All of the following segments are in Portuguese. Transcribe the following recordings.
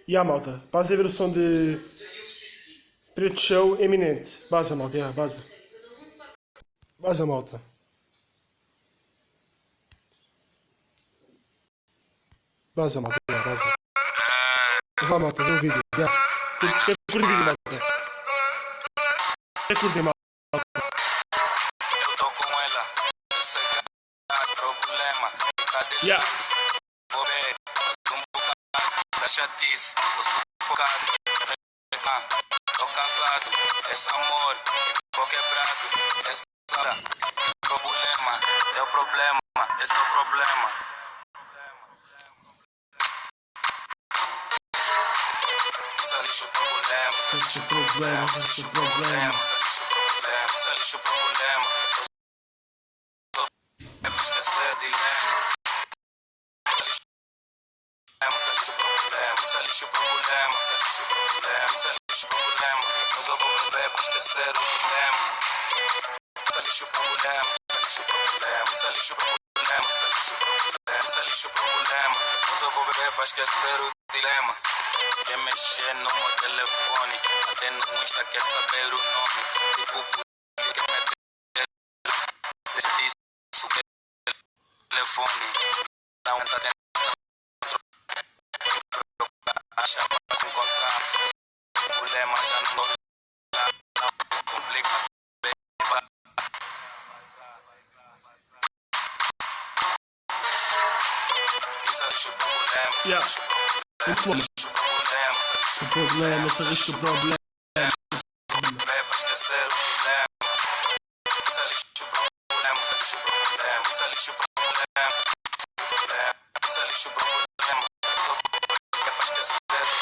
E a malta, basta ver o som de Preto Show eminente. Baza, malta, baza. Baza, malta. Baza, malta, baza. Baza, malta, vê o vídeo. Quer curtir o vídeo, malta? Quer curtir, malta? Eu tô com ela, eu sei que há problema. Cadê? Yeah. Vou ver, mas um bocado da chatice, tô sufocado. Tô cansado, esse amor ficou quebrado. Essa problema, teu problema, esse é o problema. Isso é lixo problema, isso é lixo problema, isso é lixo problema, isso é lixo problema, isso é lixo problema. É pra esquecer dilema. Isso é lixo problema, isso é lixo problema, isso é lixo problema, isso é lixo problema. Mas eu vou beber pra esquecer o dilema. Isso é lixo problema, isso é lixo problema, isso é lixo problema, isso é lixo problema, isso é lixo problema. Mas eu vou beber pra esquecer o dilema. Quer mexer no meu telefone, até no Insta quer saber o nome. Tipo, quer meter, deixa disso, telefone. Não tá dentro, acha pra se encontrar. O problema já não tô lá, complica. Isso é lixo problema, isso é lixo problema, isso é lixo problema, isso é lixo problema, isso é lixo problema. Pra esquecer o dilema. Isso é lixo problema, isso é lixo problema, isso é lixo problema, isso é lixo problema. Só pra esquecer o dilema.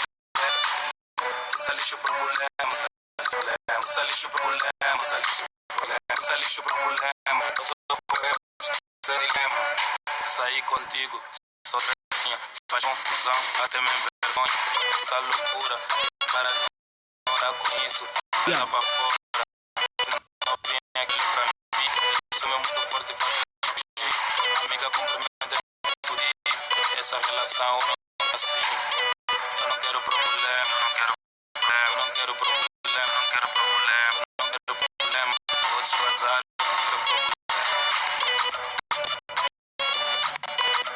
Isso é lixo problema, isso é lixo problema, isso é lixo problema, isso é lixo problema. Eu só vou pra esquecer o dilema. Sair contigo, só minha, faz confusão, até mesmo vergonha. Essa loucura, para não dar com isso, olha pra fora. Não vem aqui pra mim, isso é muito forte, faz fugir. Amiga, cumprimenta tudo. Essa relação não é assim. Eu não quero problema, eu não quero problema, eu não quero problema, eu não quero problema. Vou desvazar, eu não quero problema.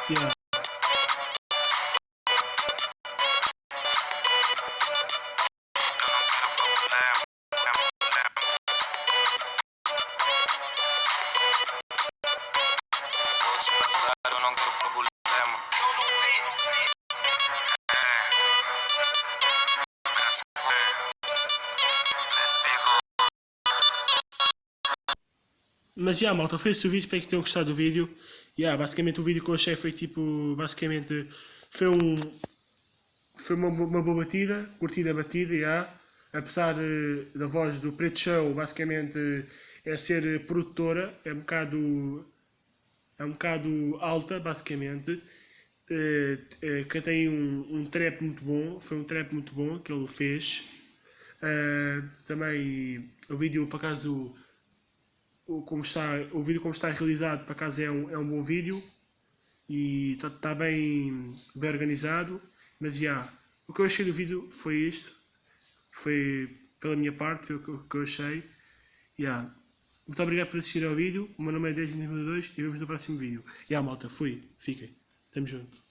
Yeah. Eu não quero problema. Mas já, malta, foi esse o vídeo. Espero que tenham gostado do vídeo. Basicamente o vídeo que eu achei foi tipo. Basicamente foi uma boa batida. Curtida a batida, apesar da voz do Preto Show, basicamente é ser produtora. É um bocado alta, basicamente. Cantei um trap muito bom. Foi um trap muito bom que ele fez. Também o vídeo, por acaso, o vídeo como está realizado, por acaso é um bom vídeo e está bem organizado. Mas o que eu achei do vídeo foi isto. Foi pela minha parte, foi o que eu achei. Muito obrigado por assistir ao vídeo. O meu nome é 1092 e vemos no próximo vídeo. Malta, fui. Fiquem. Estamos juntos.